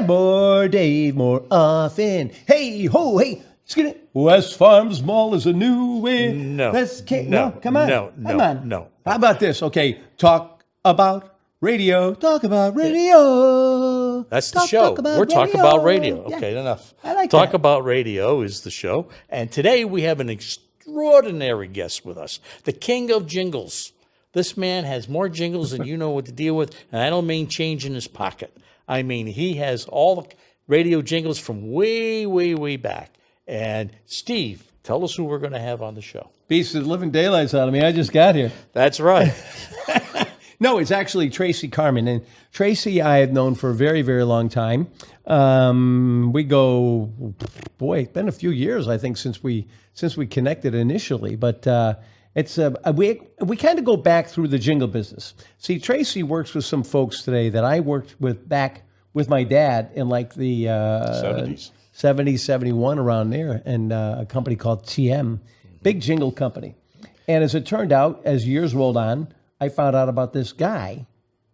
More Dave, more often. Hey, ho, hey. West Farms Mall is a new way. No. Come on. No. How about this? Okay, talk about radio. Talk about radio. That's the show. We're talking about radio. Okay, Yeah. enough. I like Talk that. About Radio is the show. And today we have an extraordinary guest with us, the king of jingles. This man has more jingles than you know what to deal with. And I don't mean change in his pocket. I mean, he has all the radio jingles from way, way, way back. And Steve, tell us who we're going to have on the show. Beats the living daylights out of me. I just got here. That's right. No, it's actually Tracy Carman. And Tracy I have known for a very, very long time. We go, boy, it's been a few years, I think, since we connected initially. But it's we kind of go back through the jingle business. See, Tracy works with some folks today that I worked with back with my dad in like the 70s. 70, 71, around there, and a company called TM, big jingle company. And as it turned out, as years rolled on, I found out about this guy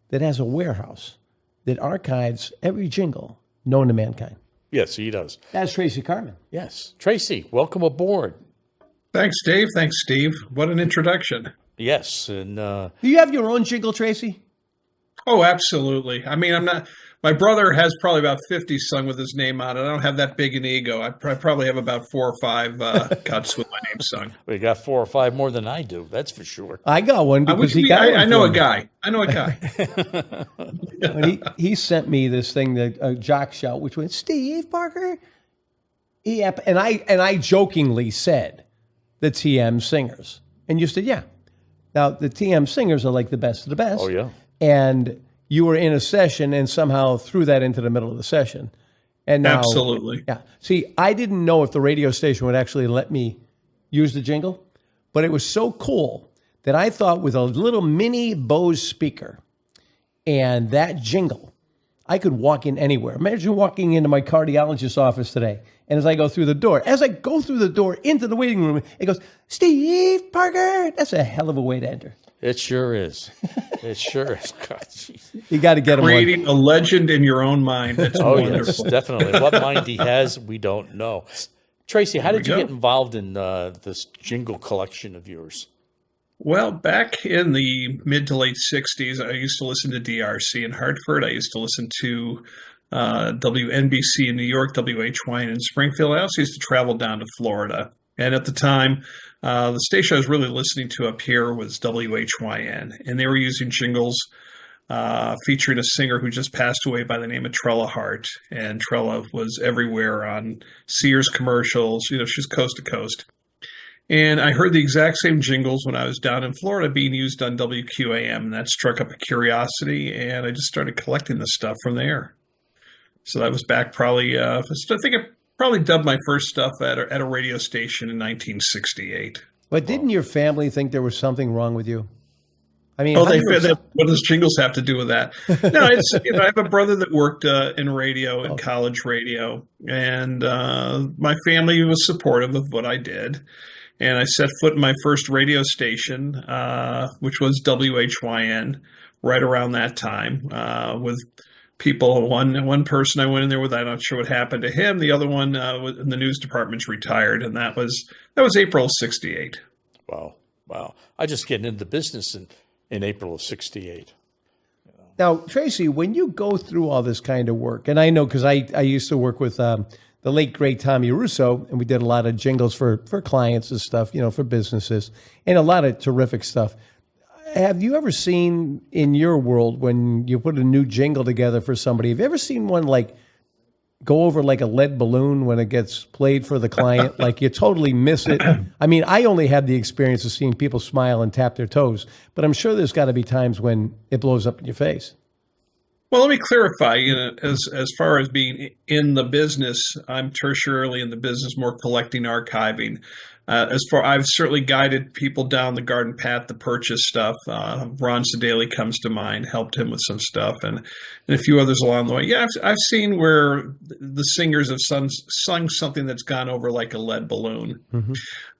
that has a warehouse that archives every jingle known to mankind. Yes, he does. That's Tracy Carman. Yes. Tracy, welcome aboard. Thanks, Dave. Thanks, Steve. What an introduction. Yes. And Do you have your own jingle, Tracy? Oh, absolutely. I mean, my brother has probably about 50 sung with his name on it. I don't have that big an ego. I probably have about 4 or 5 cuts with my name sung. we got 4 or 5 more than I do. That's for sure. I got one because he got one. I know for a me. guy. I know a guy. When he sent me this thing, the jock shout, which went, Steve Parker. And I jokingly said the TM singers. And you said, yeah. Now, the TM singers are like the best of the best. Oh, yeah. And you were in a session and somehow threw that into the middle of the session. And now, Absolutely. Yeah. See, I didn't know if the radio station would actually let me use the jingle, but it was so cool that I thought with a little mini Bose speaker and that jingle, I could walk in anywhere. Imagine walking into my cardiologist's office today. And as I go through the door into the waiting room, it goes, Steve Parker. That's a hell of a way to enter. It sure is. It sure is. God, jeez. You got to get him one. Creating a legend in your own mind. That's Oh, wonderful. yes, definitely. What mind he has, we don't know. Tracy, how did you get involved in this jingle collection of yours? Well, back in the mid to late 60s, I used to listen to DRC in Hartford. I used to listen to WNBC in New York, WHYN in Springfield. I also used to travel down to Florida. And at the time, the station I was really listening to up here was WHYN. And they were using jingles featuring a singer who just passed away by the name of Trella Hart. And Trella was everywhere on Sears commercials. You know, she's coast to coast. And I heard the exact same jingles when I was down in Florida being used on WQAM. And that struck up a curiosity. And I just started collecting the stuff from there. So that was back probably, I think I probably dubbed my first stuff at a radio station in 1968. But didn't your family think there was something wrong with you? I mean, What does jingles have to do with that? No, it's I have a brother that worked in radio, in college radio, and my family was supportive of what I did. And I set foot in my first radio station, which was WHYN, right around that time, with people. One person I went in there with, I'm not sure what happened to him. The other one in the news department's retired, and that was April of '68. Wow. I just getting into business in April of '68. Now, Tracy, when you go through all this kind of work, and I know because I used to work with the late, great Tommy Russo, and we did a lot of jingles for clients and stuff, for businesses, and a lot of terrific stuff. Have you ever seen in your world when you put a new jingle together for somebody, have you ever seen one like go over like a lead balloon when it gets played for the client? Like you totally miss it. I mean, I only had the experience of seeing people smile and tap their toes, but I'm sure there's got to be times when it blows up in your face. Well, let me clarify. As far as being in the business, I'm tertiarily in the business, more collecting, archiving. I've certainly guided people down the garden path to purchase stuff. Ron Sedaley comes to mind, helped him with some stuff, and a few others along the way. Yeah, I've seen where the singers have sung something that's gone over like a lead balloon. Mm-hmm.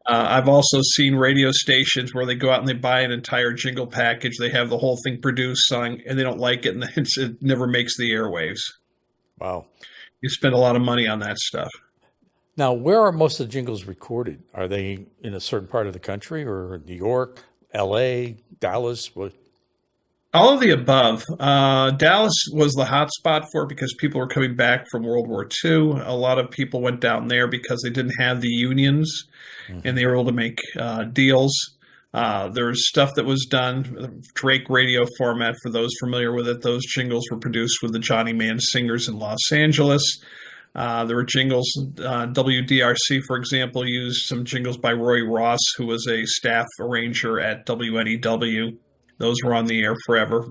I've also seen radio stations where they go out and they buy an entire jingle package. They have the whole thing produced, sung, and they don't like it, and it never makes the airwaves. Wow. You spend a lot of money on that stuff. Now, where are most of the jingles recorded? Are they in a certain part of the country, or New York, L.A., Dallas? What? All of the above. Dallas was the hot spot for it because people were coming back from World War II. A lot of people went down there because they didn't have the unions, and they were able to make deals. There was stuff that was done, Drake radio format, for those familiar with it. Those jingles were produced with the Johnny Mann Singers in Los Angeles. There were jingles, WDRC, for example, used some jingles by Roy Ross, who was a staff arranger at WNEW. Those were on the air forever.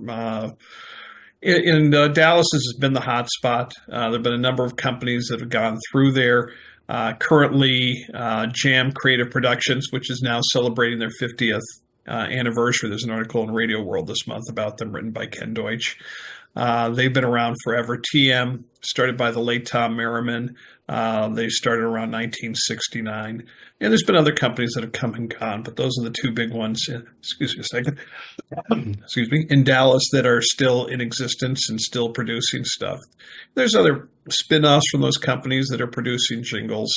Dallas has been the hot spot. There have been a number of companies that have gone through there. Currently, Jam Creative Productions, which is now celebrating their 50th anniversary. There's an article in Radio World this month about them written by Ken Deutsch. They've been around forever. TM, started by the late Tom Merriman. They started around 1969. And there's been other companies that have come and gone, but those are the two big ones, excuse me a second, excuse me, in Dallas that are still in existence and still producing stuff. There's other spin-offs from those companies that are producing jingles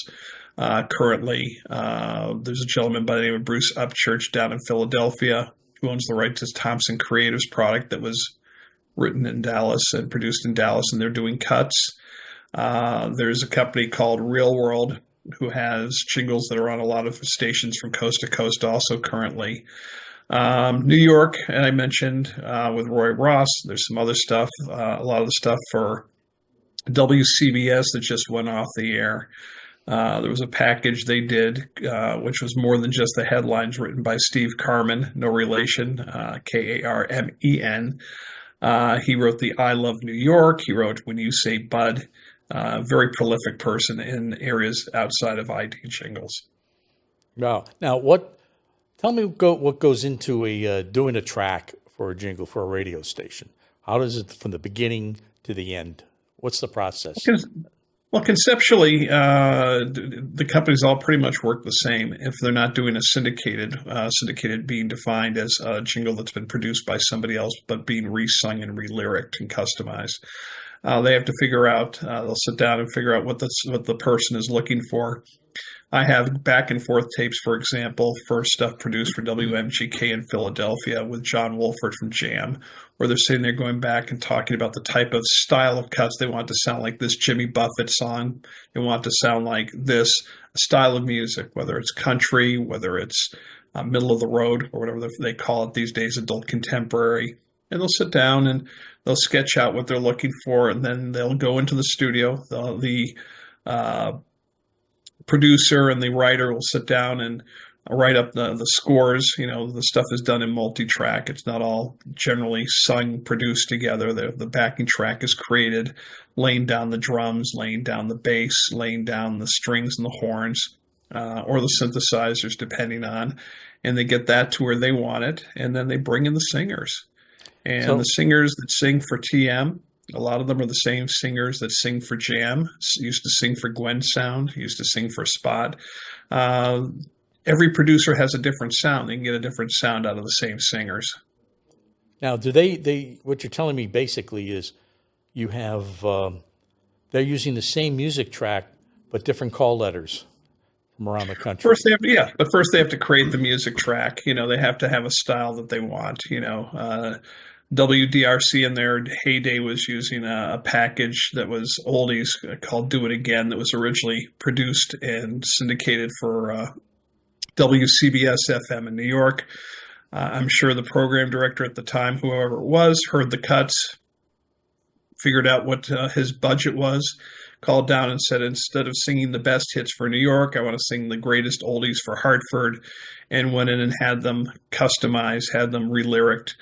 currently. There's a gentleman by the name of Bruce Upchurch down in Philadelphia who owns the rights to Thompson Creatives product that was written in Dallas and produced in Dallas, and they're doing cuts. There's a company called Real World who has jingles that are on a lot of stations from coast to coast also currently. New York, and I mentioned with Roy Ross, there's some other stuff, a lot of the stuff for WCBS that just went off the air. There was a package they did, which was more than just the headlines, written by Steve Carman, no relation, Karmen. He wrote the I Love New York. He wrote When You Say Bud. Very prolific person in areas outside of ID jingles. Wow. Now, tell me what goes into doing a track for a jingle for a radio station. How does it, from the beginning to the end? What's the process? Well, conceptually, the companies all pretty much work the same. If they're not doing a syndicated being defined as a jingle that's been produced by somebody else, but being re-sung and re-lyriced and customized. They have to figure out, they'll sit down and figure out what the person is looking for. I have back and forth tapes, for example, for stuff produced for WMGK in Philadelphia with John Wolford from Jam, where they're sitting there going back and talking about the type of style of cuts. They want to sound like this Jimmy Buffett song. They want to sound like this style of music, whether it's country, whether it's middle of the road, or whatever they call it these days, adult contemporary. And they'll sit down and they'll sketch out what they're looking for, and then they'll go into the studio. The producer and the writer will sit down and write up the scores. You know, the stuff is done in multi-track. It's not all generally sung, produced together. The backing track is created, laying down the drums, laying down the bass, laying down the strings and the horns, or the synthesizers, depending on. And they get that to where they want it, and then they bring in the singers. And the singers that sing for TM, a lot of them are the same singers that sing for Jam, used to sing for Gwen Sound, used to sing for Spot. Every producer has a different sound. They can get a different sound out of the same singers. Now, do they what you're telling me basically is you have, they're using the same music track, but different call letters from around the country. First they have to create the music track. You know, they have to have a style that they want, you know. WDRC in their heyday was using a package that was oldies called Do It Again that was originally produced and syndicated for WCBS FM in New York. I'm sure the program director at the time, whoever it was, heard the cuts, figured out what his budget was, called down and said, instead of singing the best hits for New York, I want to sing the greatest oldies for Hartford, and went in and had them customized, had them re-lyriced,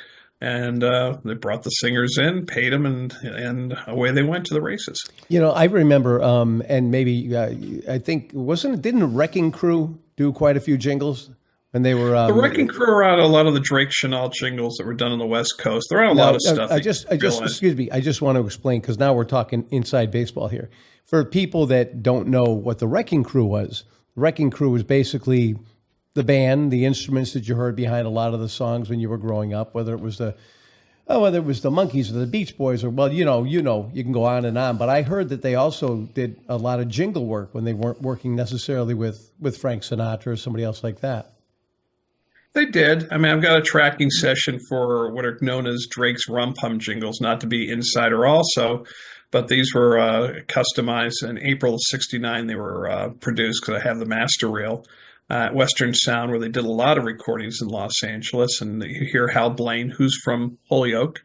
and they brought the singers in, paid them, and away they went to the races. I remember, and maybe I think didn't Wrecking Crew do quite a few jingles when they were The Wrecking Crew are on a lot of the Drake Chanel jingles that were done on the West Coast. They're on a lot of stuff. Excuse me. I just want to explain, because now we're talking inside baseball here. For people that don't know what the Wrecking Crew was, the Wrecking Crew was basically the band, the instruments that you heard behind a lot of the songs when you were growing up, whether it was the Monkees or the Beach Boys, or you can go on and on. But I heard that they also did a lot of jingle work when they weren't working necessarily with Frank Sinatra or somebody else like that. They did. I mean, I've got a tracking session for what are known as Drake's Rum Pum jingles, not to be insider also, but these were customized in April of '69. They were produced, because I have the master reel at Western Sound, where they did a lot of recordings in Los Angeles. And you hear Hal Blaine, who's from Holyoke,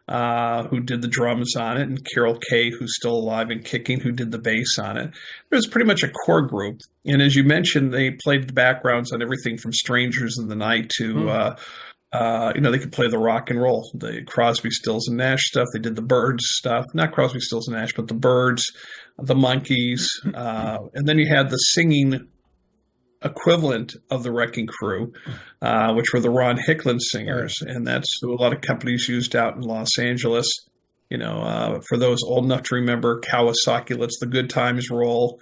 who did the drums on it, and Carol Kay, who's still alive and kicking, who did the bass on it. It was pretty much a core group. And as you mentioned, they played the backgrounds on everything from Strangers in the Night to, they could play the rock and roll, the Crosby, Stills, and Nash stuff. They did the Byrds stuff, not Crosby, Stills, and Nash, but the Byrds, the Monkees. And then you had the singing equivalent of the Wrecking Crew, which were the Ron Hicklin singers, and that's who a lot of companies used out in Los Angeles. For those old enough to remember, Kawasaki lets the Good Times roll,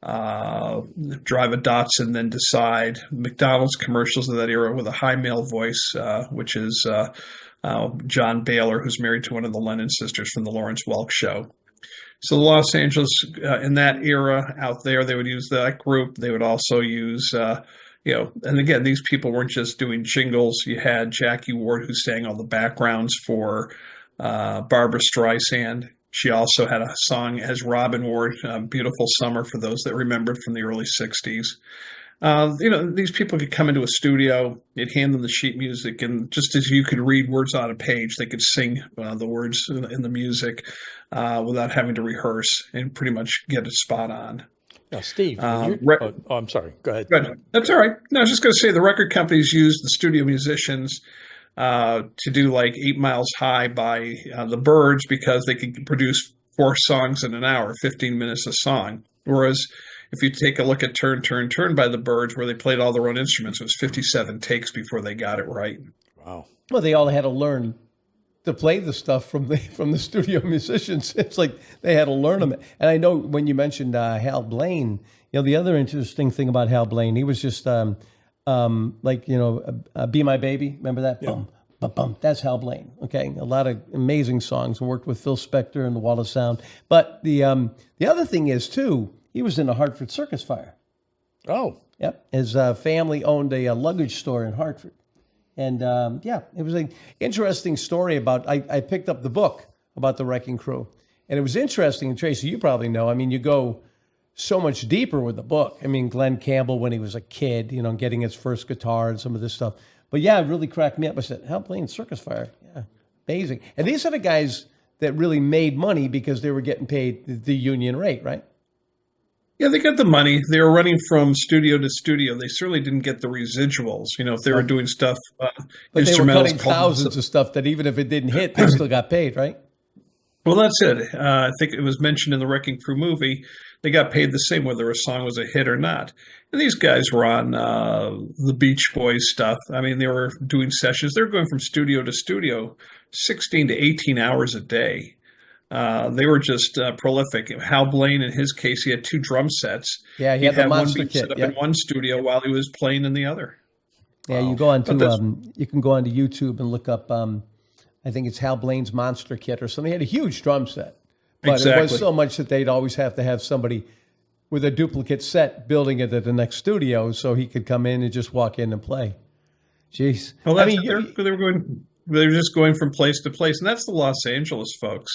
drive a Datsun, then decide. McDonald's commercials of that era with a high male voice, which is John Baylor, who's married to one of the Lennon sisters from the Lawrence Welk Show. So Los Angeles, in that era out there, they would use that group. They would also use, and again, these people weren't just doing jingles. You had Jackie Ward, who sang all the backgrounds for Barbra Streisand. She also had a song as Robin Ward, Beautiful Summer, for those that remembered from the early 60s. These people could come into a studio, you'd hand them the sheet music, and just as you could read words on a page, they could sing the words in the music without having to rehearse and pretty much get it spot on. Now, Steve, I'm sorry. Go ahead. That's all right. No, I was just going to say the record companies used the studio musicians to do like 8 Miles High by the Byrds, because they could produce 4 songs in an hour, 15 minutes a song. Whereas if you take a look at Turn, Turn, Turn by the Byrds, where they played all their own instruments, it was 57 takes before they got it right. Wow. Well, they all had to learn to play the stuff from the studio musicians. It's like they had to learn them. And I know when you mentioned Hal Blaine, the other interesting thing about Hal Blaine, he was just Be My Baby. Remember that? Yeah. Bum, bum, bum. That's Hal Blaine. Okay. A lot of amazing songs, and worked with Phil Spector and the Wall of Sound. But the other thing is, too, he was in the Hartford Circus Fire. Oh. Yep. His family owned a luggage store in Hartford. And, it was an interesting story about, I picked up the book about the Wrecking Crew. And it was interesting, and Tracy, you probably know, you go so much deeper with the book. Glenn Campbell, when he was a kid, getting his first guitar and some of this stuff. But yeah, it really cracked me up. I said, Hal Blaine, Circus Fire. Yeah, amazing. And these are the guys that really made money because they were getting paid the union rate, right? Yeah, they got the money. They were running from studio to studio. They certainly didn't get the residuals. If they were doing stuff, but they were cutting thousands of stuff that even if it didn't hit, they still got paid, right? Well, that's it. I think it was mentioned in the Wrecking Crew movie. They got paid the same whether a song was a hit or not. And these guys were on the Beach Boys stuff. They were doing sessions. They were going from studio to studio, 16 to 18 hours a day. They were just prolific. Hal Blaine, in his case, he had 2 drum sets. Yeah, he had the monster one beat kit set up in one studio while he was playing in the other. Yeah, wow. You go on to you can go onto YouTube and look up. I think it's Hal Blaine's Monster Kit or something. He had a huge drum set, but exactly. It was so much that they'd always have to have somebody with a duplicate set building it at the next studio so he could come in and just walk in and play. Jeez, well, they were just going from place to place, and that's the Los Angeles folks.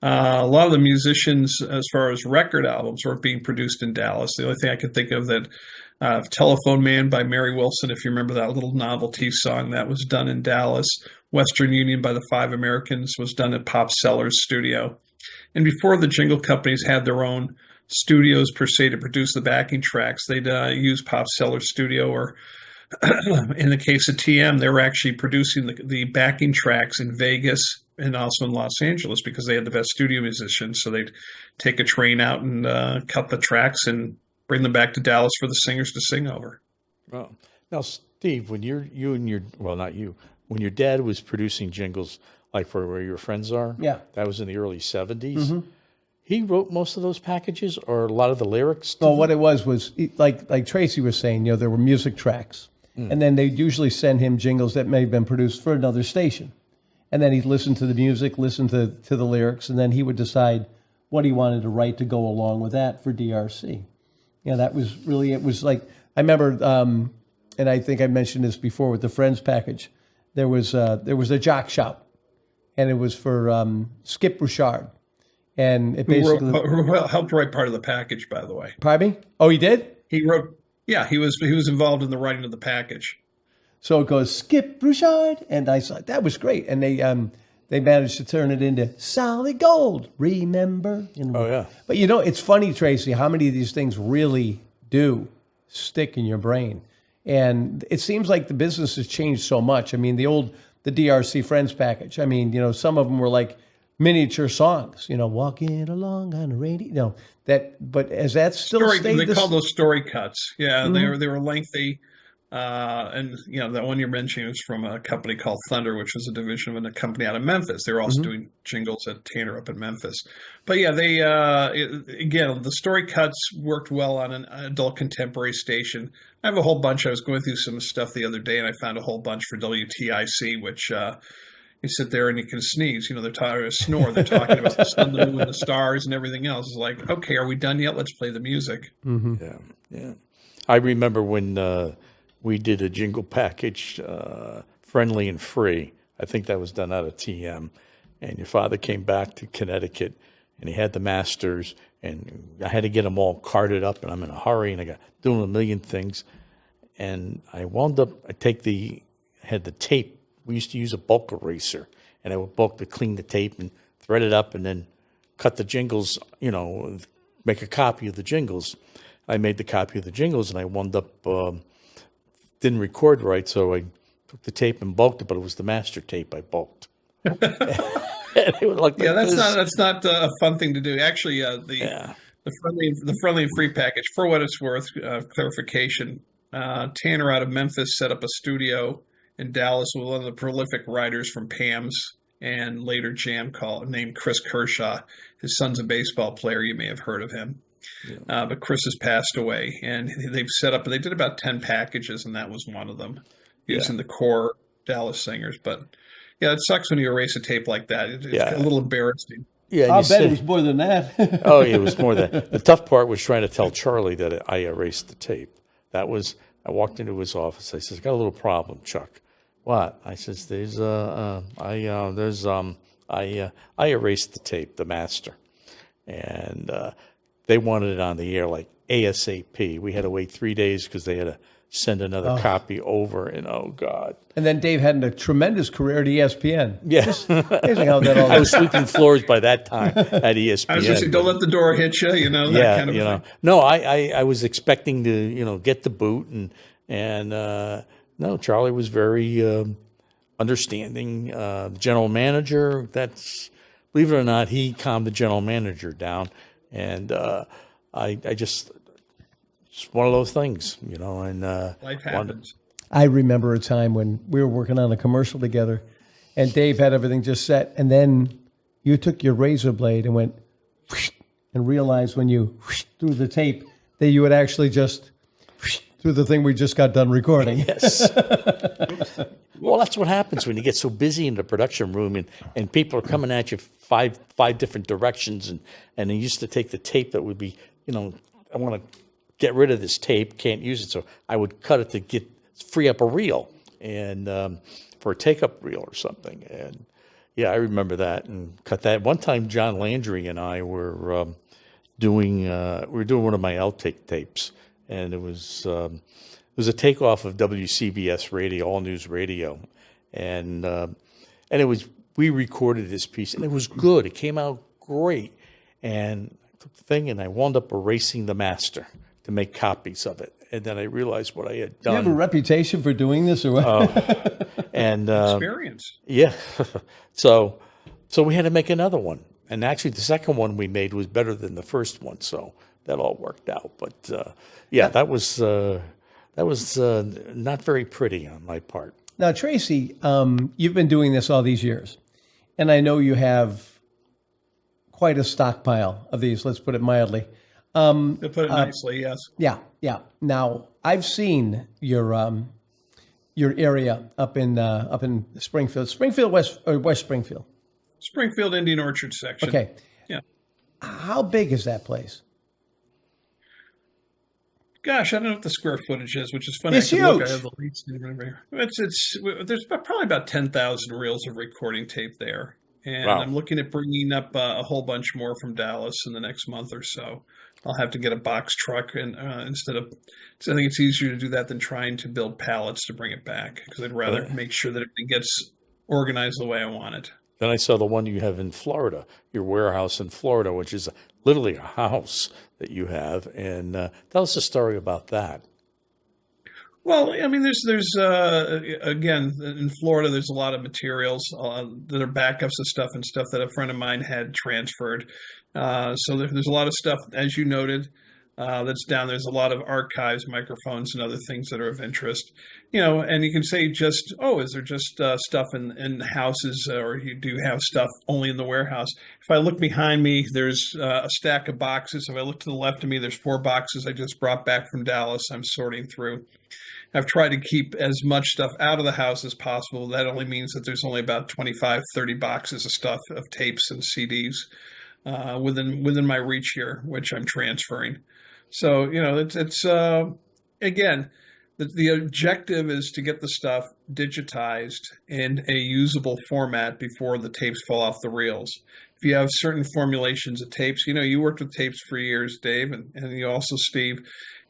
A lot of the musicians, as far as record albums, were being produced in Dallas. The only thing I could think of that Telephone Man by Mary Wilson, if you remember that little novelty song, that was done in Dallas. Western Union by the Five Americans was done at Pop Sellers Studio. And before the jingle companies had their own studios per se to produce the backing tracks, they'd use Pop Sellers Studio or in the case of TM, they were actually producing the backing tracks in Vegas and also in Los Angeles because they had the best studio musicians. So they'd take a train out and cut the tracks and bring them back to Dallas for the singers to sing over. Well, now, Steve, when when your dad was producing jingles, like for Where Your Friends Are, Yeah. that was in the early 70s. He wrote most of those packages or a lot of the lyrics? Well, what it was like Tracy was saying, there were music tracks. And then they'd usually send him jingles that may have been produced for another station. And then he'd listen to the music, listen to the lyrics, and then he would decide what he wanted to write to go along with that for DRC. That was really, it was like, I remember, and I think I mentioned this before with the Friends package, there was a jock shop, and it was for Skip Bouchard. And it basically Who helped write part of the package, by the way. Pardon me? Oh, he did? He wrote, yeah, he was involved in the writing of the package. So it goes Skip Bouchard, and I saw that was great, and they managed to turn it into solid gold. Remember? Oh yeah. But it's funny, Tracy, how many of these things really do stick in your brain, and it seems like the business has changed so much. I mean, the DRC Friends package. I mean, some of them were like miniature songs. Walking along on a rainy. But as that still stayed, they call those story cuts. Yeah, they were lengthy. And that one you're mentioning was from a company called Thunder, which was a division of a company out of Memphis. They were also doing jingles at Tanner up in Memphis. But yeah, they again, the story cuts worked well on an adult contemporary station. I have a whole bunch. I was going through some stuff the other day, and I found a whole bunch for WTIC, which you sit there and you can sneeze. They're talking snore. They're talking about the sun, the moon, and the stars, and everything else. It's like, okay, are we done yet? Let's play the music. Yeah. I remember when we did a jingle package, Friendly and Free. I think that was done out of TM. And your father came back to Connecticut, and he had the masters, and I had to get them all carted up, and I'm in a hurry, and I got doing a million things. And I wound up, had the tape. We used to use a bulk eraser, and I would bulk to clean the tape and thread it up and then cut the jingles, make a copy of the jingles. I made the copy of the jingles, and I wound up didn't record right, so I took the tape and bulked it, but it was the master tape I bulked. And it was like that's not a fun thing to do. Actually, the friendly and free package, for what it's worth, clarification. Tanner out of Memphis set up a studio in Dallas with one of the prolific writers from Pam's and later Jam named Chris Kershaw. His son's a baseball player. You may have heard of him. Yeah. But Chris has passed away, and they did about 10 packages, and that was one of them, using the core Dallas singers. But yeah, it sucks when you erase a tape like that. It's a little embarrassing. Yeah, I bet it was more than that. Oh, yeah, it was more than that. The tough part was trying to tell Charlie that I erased the tape. I walked into his office. I said, "I got a little problem, Chuck." What? I says, I erased the tape, the master, and they wanted it on the air like ASAP. We had to wait 3 days because they had to send another copy over, and oh God. And then Dave had a tremendous career at ESPN. Yes. Amazing how that all I was sweeping floors by that time at ESPN. I was just saying, don't let the door hit you, that kind of thing. No, I was expecting to, get the boot, and no, Charlie was very understanding. The general manager, believe it or not, he calmed the general manager down. And I just, it's one of those things, and life happens. I remember a time when we were working on a commercial together, and Dave had everything just set, and then you took your razor blade and went whoosh, and realized when you whoosh, threw the tape that you would actually just whoosh, through the thing we just got done recording. Yes. Well, that's what happens when you get so busy in the production room and people are coming at you five different directions. And they used to take the tape that would be, I want to get rid of this tape, can't use it. So I would cut it to free up a reel and for a take-up reel or something. And, yeah, I remember that and cut that. One time John Landry and I were doing one of my outtake tapes. And it was a takeoff of WCBS radio, all news radio, and we recorded this piece, and it was good. It came out great, and I took the thing and I wound up erasing the master. to make copies of it. And then I realized what I had Do you have a done. reputation for doing this, or what? And Experience. yeah, so we had to make another one. And actually, the second one we made was better than the first one, so that all worked out. But yeah, that was not very pretty on my part. Now, Tracy, you've been doing this all these years, and I know you have quite a stockpile of these. Let's put it mildly. To put it nicely, yes. Yeah, yeah. Now, I've seen your area up in Springfield, West Springfield. Springfield Indian Orchard section. Okay. Yeah. How big is that place? Gosh, I don't know what the square footage is, which is funny. It's I can look. huge. I have the leads in front of me. There's probably about 10,000 reels of recording tape there, and Wow. I'm looking at bringing up a whole bunch more from Dallas in the next month or so. I'll have to get a box truck, and instead of, so I think it's easier to do that than trying to build pallets to bring it back, because I'd rather make sure that everything gets organized the way I want it. Then I saw the one you have in Florida, your warehouse in Florida, which is literally a house that you have. And tell us a story about that. Well, I mean, there's again, in Florida, there's a lot of materials that are backups of stuff and stuff that a friend of mine had transferred. So there's a lot of stuff, as you noted, that's down. There's a lot of archives, microphones, and other things that are of interest. And you can say just, is there just stuff in houses, or you do have stuff only in the warehouse? If I look behind me, there's a stack of boxes. If I look to the left of me, there's 4 boxes I just brought back from Dallas I'm sorting through. I've tried to keep as much stuff out of the house as possible. That only means that there's only about 25, 30 boxes of stuff, of tapes and CDs within my reach here, which I'm transferring. So, it's again, the objective is to get the stuff digitized in a usable format before the tapes fall off the reels. If you have certain formulations of tapes, you worked with tapes for years, Dave, and you also, Steve,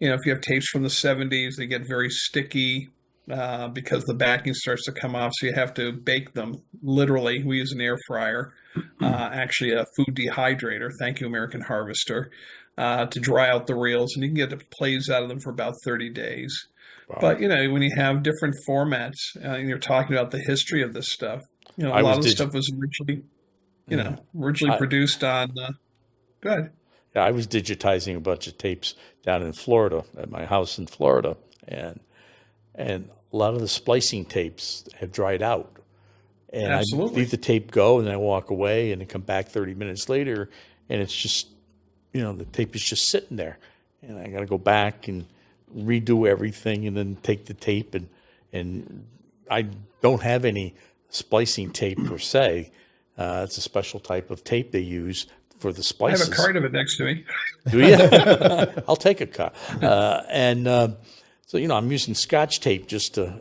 if you have tapes from the 70s, they get very sticky because the backing starts to come off, so you have to bake them. Literally, we use an air fryer, actually a food dehydrator, thank you, American Harvester, to dry out the reels, and you can get the plays out of them for about 30 days. Wow. But, when you have different formats, and you're talking about the history of this stuff, a lot of the stuff was originally produced on, go ahead. Yeah, I was digitizing a bunch of tapes down in Florida, at my house in Florida, and a lot of the splicing tapes have dried out. And Absolutely. I leave the tape go, and I walk away, and then come back 30 minutes later, and it's just, the tape is just sitting there. And I got to go back and redo everything, and then take the tape, and I don't have any splicing tape per se. It's a special type of tape they use for the splices. I have a card of it next to me. Do you? I'll take a cut. So I'm using Scotch tape just to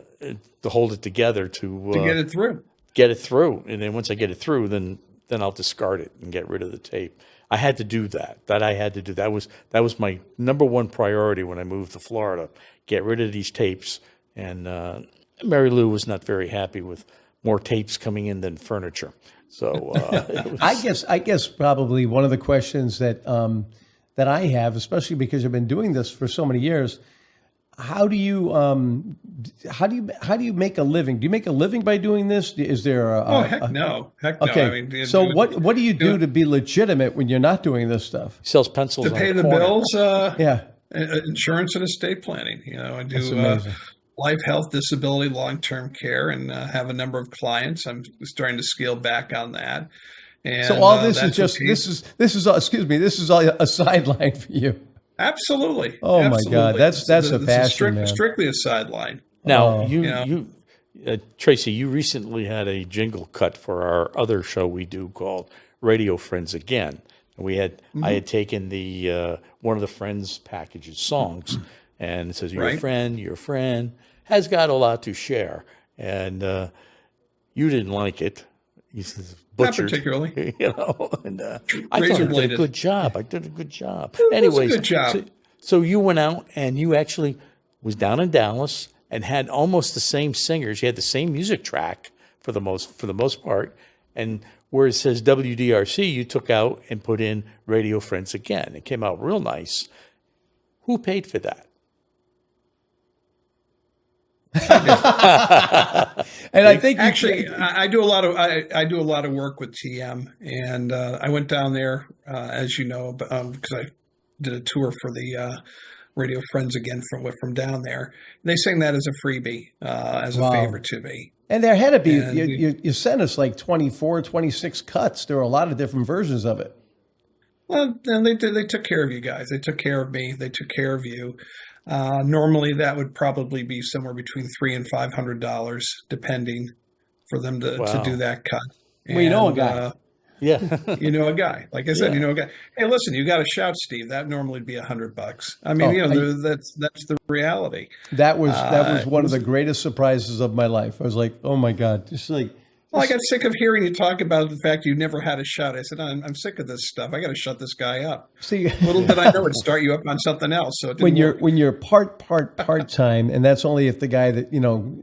hold it together to get it through. Get it through, and then once I get it through, then I'll discard it and get rid of the tape. I had to do that. That was my number one priority when I moved to Florida. Get rid of these tapes. And Mary Lou was not very happy with more tapes coming in than furniture. So I guess probably one of the questions that I have, especially because I've been doing this for so many years, how do you make a living? Do you make a living by doing this? Is there heck no. Okay. I mean, so what do you do to be legitimate when you're not doing this stuff? He sells pencils to on pay the corner. bills? Yeah. Insurance and estate planning. I That's do amazing. life, health, disability, long-term care, and have a number of clients. I'm starting to scale back on that. And So all this is that's just okay. this is this is all a sideline for you. Absolutely. Oh, my Absolutely. God. That's a passion, man. Strictly a sideline. Now, Oh. Tracy, you recently had a jingle cut for our other show we do called Radio Friends Again. We had I had taken the one of the Friends packages songs, and it says your friend has got a lot to share, and you didn't like it. You said butchered, Not particularly. and I thought I did a good job. Anyways, a good job. So you went out and you actually was down in Dallas and had almost the same singers. You had the same music track for the most part, and where it says WDRC, you took out and put in Radio Friends Again. It came out real nice. Who paid for that? And I think Actually, I do a lot of I do a lot of work with TM, and I went down there, as you know, because I did a tour for the Radio Friends again from down there. They sang that as a freebie, as a favor to me. and there had to be, And you sent us like 24, 26 cuts. There were a lot of different versions of it. Well, and they did. They took care of you guys. They took care of me. They took care of you. Normally, that would probably be somewhere between $300 and $500, depending, for them to do that cut. Well, you know a And, guy. Yeah. You know a guy. Like I said, Yeah. you know a guy. Hey, listen, you got to shout, Steve. That normally would be $100. I mean, that's the reality. That was one of the greatest surprises of my life. I was like, oh my God, just like. Well, I got sick of hearing you talk about the fact you never had a shot. I said, I'm sick of this stuff. I got to shut this guy up. See, Little did I know it'd start you up on something else. So it didn't work. when you're part time, and that's only if the guy that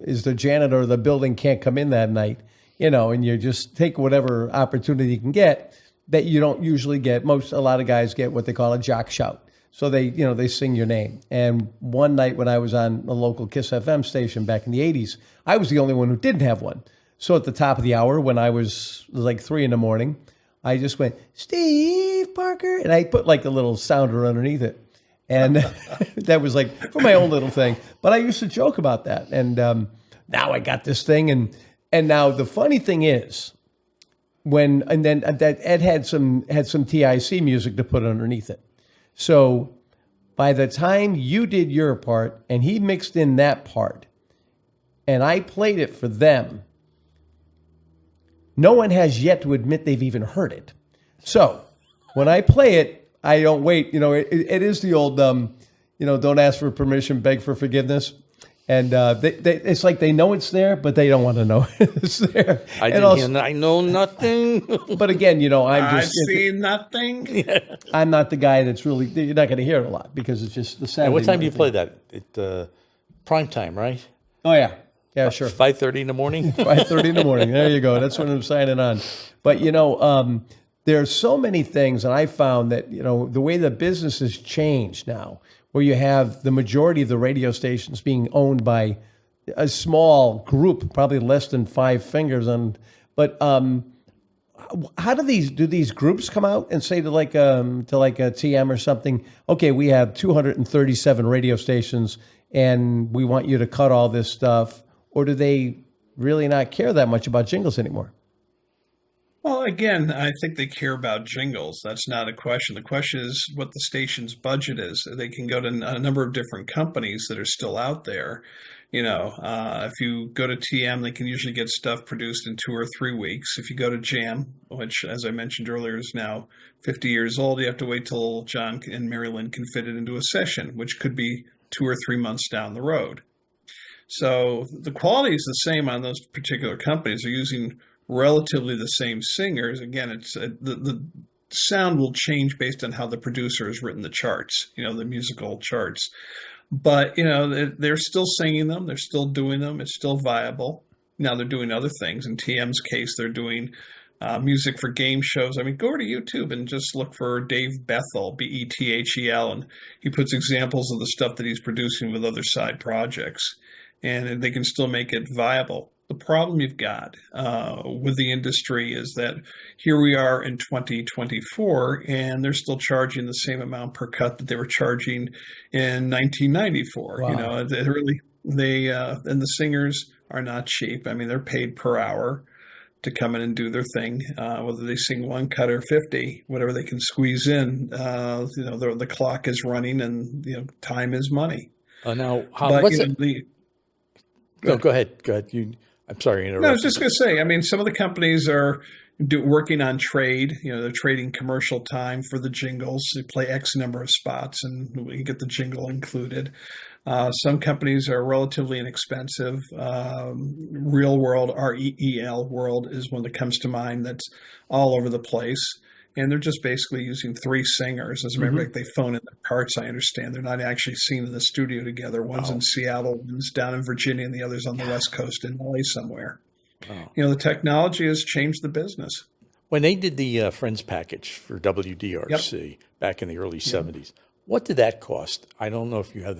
is the janitor of the building can't come in that night, and you just take whatever opportunity you can get that you don't usually get. A lot of guys get what they call a jock shout. So they sing your name. And one night when I was on a local KISS FM station back in the 80s, I was the only one who didn't have one. So at the top of the hour, when it was like 3 a.m, I just went, Steve Parker, and I put like a little sounder underneath it. And that was like for my own little thing. But I used to joke about that. And now I got this thing. And now the funny thing is, that Ed had some TIC music to put underneath it. So by the time you did your part and he mixed in that part, and I played it for them, no one has yet to admit they've even heard it. So when I play it, I don't wait. It is the old, don't ask for permission, beg for forgiveness. And it's like they know it's there, but they don't want to know it's there. I know nothing. But again, I see nothing. I'm not the guy that's really, you're not going to hear it a lot because it's just the Saturday. And what time do you night play that? At prime time, right? Oh, yeah. Yeah, sure. 5:30 in the morning? 5:30 in the morning. There you go. That's when I'm signing on. But, there are so many things, and I found that, the way the business has changed now, where you have the majority of the radio stations being owned by a small group, probably less than 5 fingers. But how do these groups come out and say to like a TM or something, okay, we have 237 radio stations and we want you to cut all this stuff? Or do they really not care that much about jingles anymore? Well, again, I think they care about jingles. That's not a question. The question is what the station's budget is. They can go to a number of different companies that are still out there. If you go to TM, they can usually get stuff produced in 2 or 3 weeks. If you go to Jam, which, as I mentioned earlier, is now 50 years old, you have to wait till John and Mary Lynn can fit it into a session, which could be 2 or 3 months down the road. So the quality is the same on those particular companies. They're using relatively the same singers. Again, it's the sound will change based on how the producer has written the charts, the musical charts. But, they're still singing them. They're still doing them. It's still viable. Now they're doing other things. In TM's case, they're doing music for game shows. I mean, go over to YouTube and just look for Dave Bethel, Bethel, and he puts examples of the stuff that he's producing with other side projects. And they can still make it viable. The problem you've got with the industry is that here we are in 2024, and they're still charging the same amount per cut that they were charging in 1994. Wow. And the singers are not cheap. I mean, they're paid per hour to come in and do their thing, whether they sing 1 cut or 50, whatever they can squeeze in. The clock is running, and time is money. Now, Go ahead. I'm sorry to interrupt. No, I was just going to say, I mean, some of the companies are working on trade. They're trading commercial time for the jingles. They play X number of spots, and we can get the jingle included. Some companies are relatively inexpensive. Real World, REEL World is one that comes to mind that's all over the place. And they're just basically using 3 singers. As a matter of fact, they phone in their parts, I understand. They're not actually seen in the studio together. One's in Seattle, one's down in Virginia, and the other's on the West Coast in LA somewhere. The technology has changed the business. When they did the Friends package for WDRC back in the early 70s, What did that cost? I don't know if you have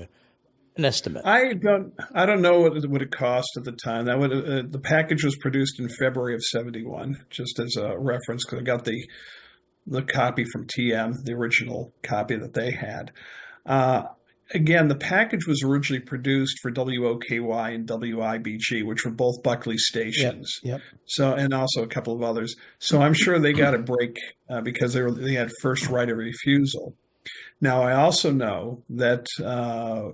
an estimate. I don't know what it cost at the time. That would the package was produced in February of '71, just as a reference, because I got the copy from TM, the original copy that they had. Again, the package was originally produced for WOKY and WIBG, which were both Buckley stations. Yep. So, and also a couple of others. So I'm sure they got a break because they had first right of refusal. Now, I also know that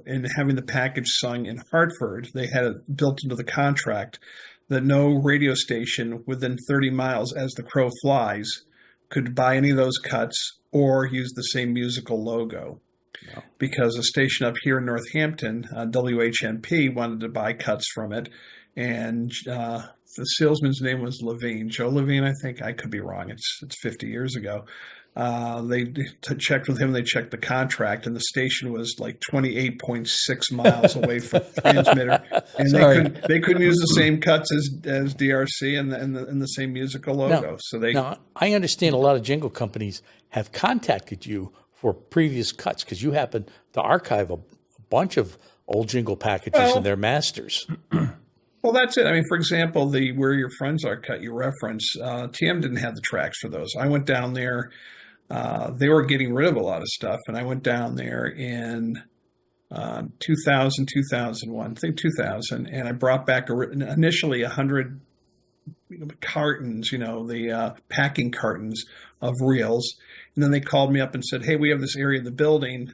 in having the package sung in Hartford, they had it built into the contract that no radio station within 30 miles, as the crow flies, could buy any of those cuts or use the same musical logo. No. Because a station up here in Northampton, WHMP, wanted to buy cuts from it. And the salesman's name was Levine, Joe Levine, I think. I could be wrong. It's 50 years ago. They checked with him. They checked the contract, and the station was like 28.6 miles away from the transmitter, and they couldn't use the same cuts as DRC and the same musical logo. Now I understand a lot of jingle companies have contacted you for previous cuts because you happen to archive a bunch of old jingle packages and their masters. Well, that's it. I mean, for example, the Where Your Friends Are cut you reference, TM didn't have the tracks for those. I went down there. They were getting rid of a lot of stuff, and I went down there in 2000, 2001, I think 2000, and I brought back initially 100 cartons, the packing cartons of reels. And then they called me up and said, hey, we have this area of the building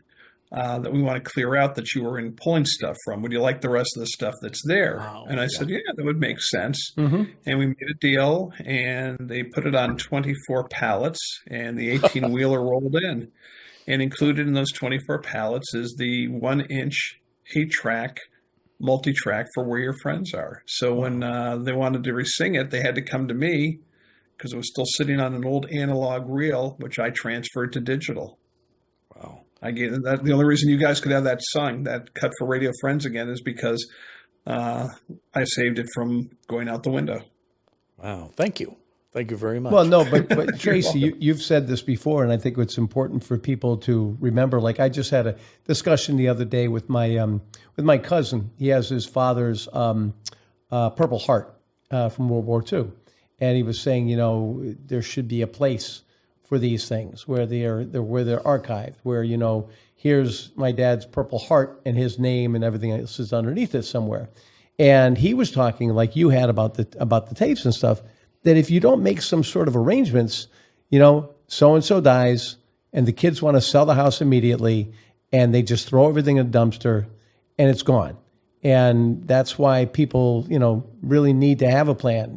that we want to clear out that you were in pulling stuff from. Would you like the rest of the stuff that's there? Wow, and I said, yeah, that would make sense. Mm-hmm. And we made a deal, and they put it on 24 pallets, and the 18-wheeler rolled in. And included in those 24 pallets is the 1-inch 8-track multi-track for Where Your Friends Are. So when they wanted to re-sing it, they had to come to me because it was still sitting on an old analog reel, which I transferred to digital. Wow. I gave that. The only reason you guys could have that sung, that cut for Radio Friends again, is because I saved it from going out the window. Wow. Thank you. Thank you very much. Well, no, but Tracy, you've said this before, and I think it's important for people to remember. Like, I just had a discussion the other day with my cousin. He has his father's Purple Heart from World War II, and he was saying, there should be a place for these things where they're archived, where here's my dad's Purple Heart and his name and everything else is underneath it somewhere. And he was talking like you had about the tapes and stuff, that if you don't make some sort of arrangements, so-and-so dies and the kids want to sell the house immediately and they just throw everything in a dumpster and it's gone. And that's why people, really need to have a plan,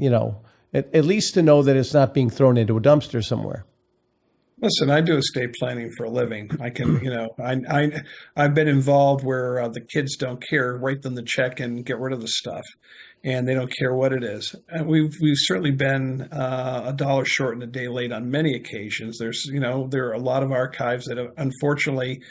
at least to know that it's not being thrown into a dumpster somewhere. Listen, I do estate planning for a living. I can, I've been involved where the kids don't care, write them the check and get rid of the stuff, and they don't care what it is. And we've certainly been $1 short and a day late on many occasions. There are a lot of archives that unfortunately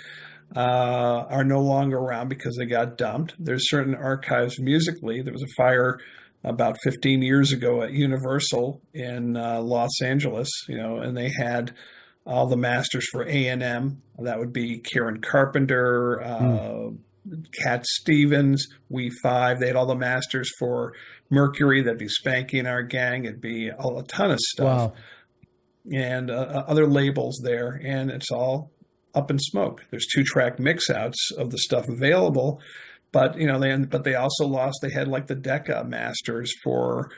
are no longer around because they got dumped. There's certain archives musically. There was a fire about 15 years ago at Universal in Los Angeles, and they had all the masters for A&M. That would be Karen Carpenter, Cat Stevens, We Five. They had all the masters for Mercury. That'd be Spanky and Our Gang. It'd be a ton of stuff. Wow. And other labels there. And it's all up in smoke. There's 2-track mix-outs of the stuff available. But, they also lost, they had like the Decca masters for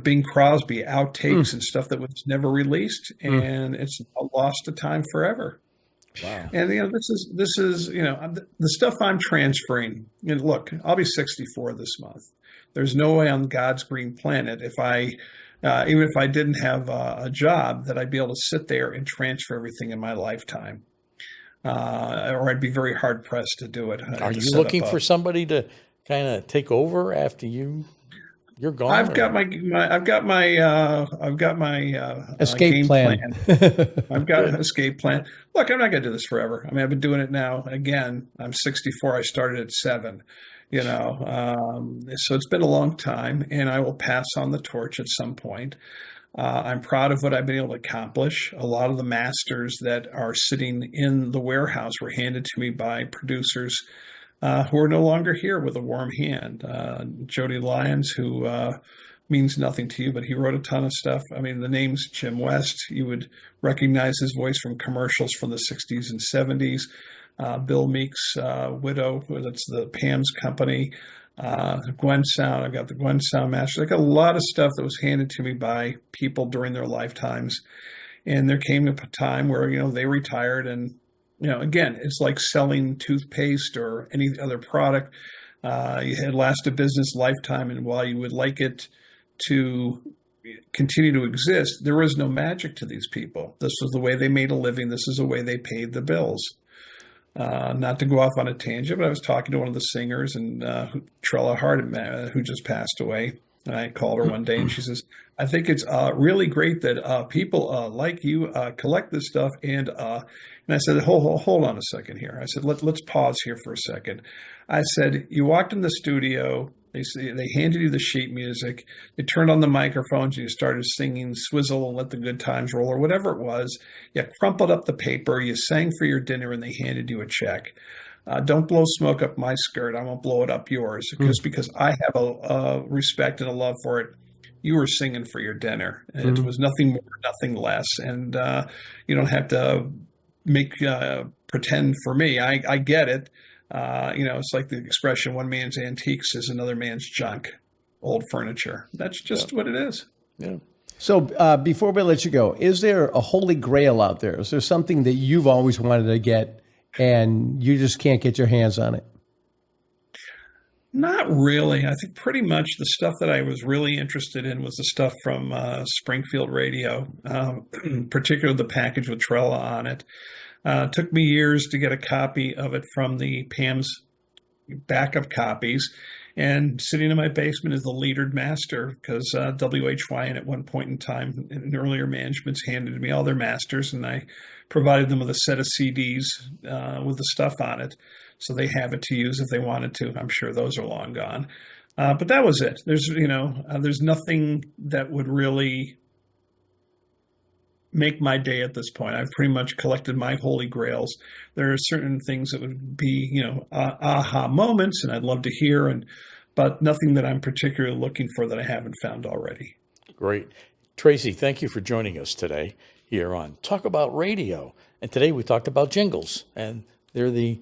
Bing Crosby, outtakes and stuff that was never released, and it's lost to time forever. Wow. And this is the stuff I'm transferring. Look, I'll be 64 this month. There's no way on God's green planet if I even if I didn't have a job that I'd be able to sit there and transfer everything in my lifetime. Or I'd be very hard pressed to do it. Are you looking for somebody to kind of take over after you're gone? I've got my escape plan. I've got an escape plan. Look, I'm not going to do this forever. I mean, I've been doing it now. Again, I'm 64. I started at 7. So it's been a long time, and I will pass on the torch at some point. I'm proud of what I've been able to accomplish. A lot of the masters that are sitting in the warehouse were handed to me by producers who are no longer here with a warm hand. Jody Lyons, who means nothing to you, but he wrote a ton of stuff. I mean, the name's Jim West. You would recognize his voice from commercials from the 60s and 70s. Bill Meek's widow, that's the Pam's company. Gwen Sound, I've got the Gwen Sound Master. I got a lot of stuff that was handed to me by people during their lifetimes. And there came a time where, they retired. And, again, it's like selling toothpaste or any other product. You had last a business lifetime. And while you would like it to continue to exist, there was no magic to these people. This was the way they made a living. This is the way they paid the bills. Not to go off on a tangent, but I was talking to one of the singers, and Trella Hart, who just passed away. And I called her one day, and she says, "I think it's really great that people like you collect this stuff." And I said, "Hold on a second here." I said, "Let's pause here for a second." I said, "You walked in the studio. They handed you the sheet music. They turned on the microphones. And you started singing Swizzle and Let the Good Times Roll," or whatever it was. You crumpled up the paper. You sang for your dinner, and they handed you a check. Don't blow smoke up my skirt. I won't blow it up yours. Because I have a respect and a love for it. You were singing for your dinner. And it was nothing more, nothing less. And you don't have to make pretend for me. I get it. It's like the expression, one man's antiques is another man's junk, old furniture. That's just what it is. Yeah. So before we let you go, is there a holy grail out there? Is there something that you've always wanted to get and you just can't get your hands on it? Not really. I think pretty much the stuff that I was really interested in was the stuff from Springfield Radio, particularly the package with Trella on it. Took me years to get a copy of it from the Pam's backup copies. And sitting in my basement is the leadered master, because WHYN at one point in time, in earlier managements, handed me all their masters, and I provided them with a set of CDs with the stuff on it. So they have it to use if they wanted to. I'm sure those are long gone. But that was it. There's nothing that would really make my day at this point. I've pretty much collected my holy grails. There are certain things that would be, aha moments, and I'd love to hear, but nothing that I'm particularly looking for that I haven't found already. Great. Tracy, thank you for joining us today here on Talk About Radio. And today we talked about jingles, and they're the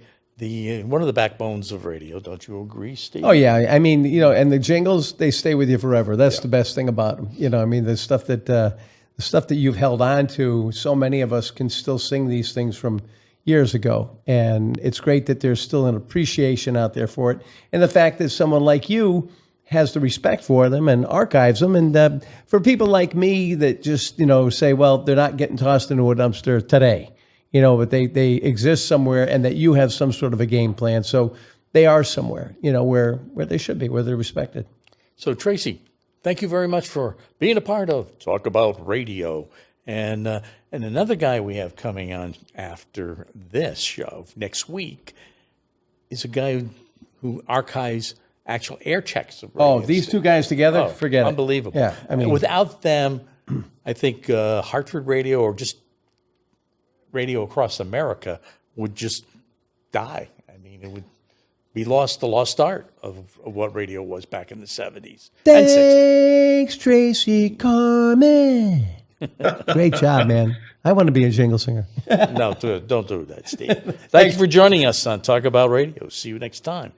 one of the backbones of radio. Don't you agree, Steve? Oh yeah, I mean, and the jingles, they stay with you forever. That's the best thing about them. I mean, the stuff that you've held on to, so many of us can still sing these things from years ago. And it's great that there's still an appreciation out there for it. And the fact that someone like you has the respect for them and archives them. And for people like me that just, say, well, they're not getting tossed into a dumpster today, but they exist somewhere, and that you have some sort of a game plan. So they are somewhere, where they should be, where they're respected. So Tracy, thank you very much for being a part of Talk About Radio. And another guy we have coming on after this show next week is a guy who archives actual air checks of radio. Oh, these two guys together? Forget it. Unbelievable. Yeah, I mean, without them, I think Hartford Radio, or just radio across America, would just die. I mean, it would be the lost art of what radio was back in the 70s. Thanks, Tracy Carman. Great job, man. I want to be a jingle singer. No, don't do that, Steve. Thank you for joining us on Talk About Radio. See you next time.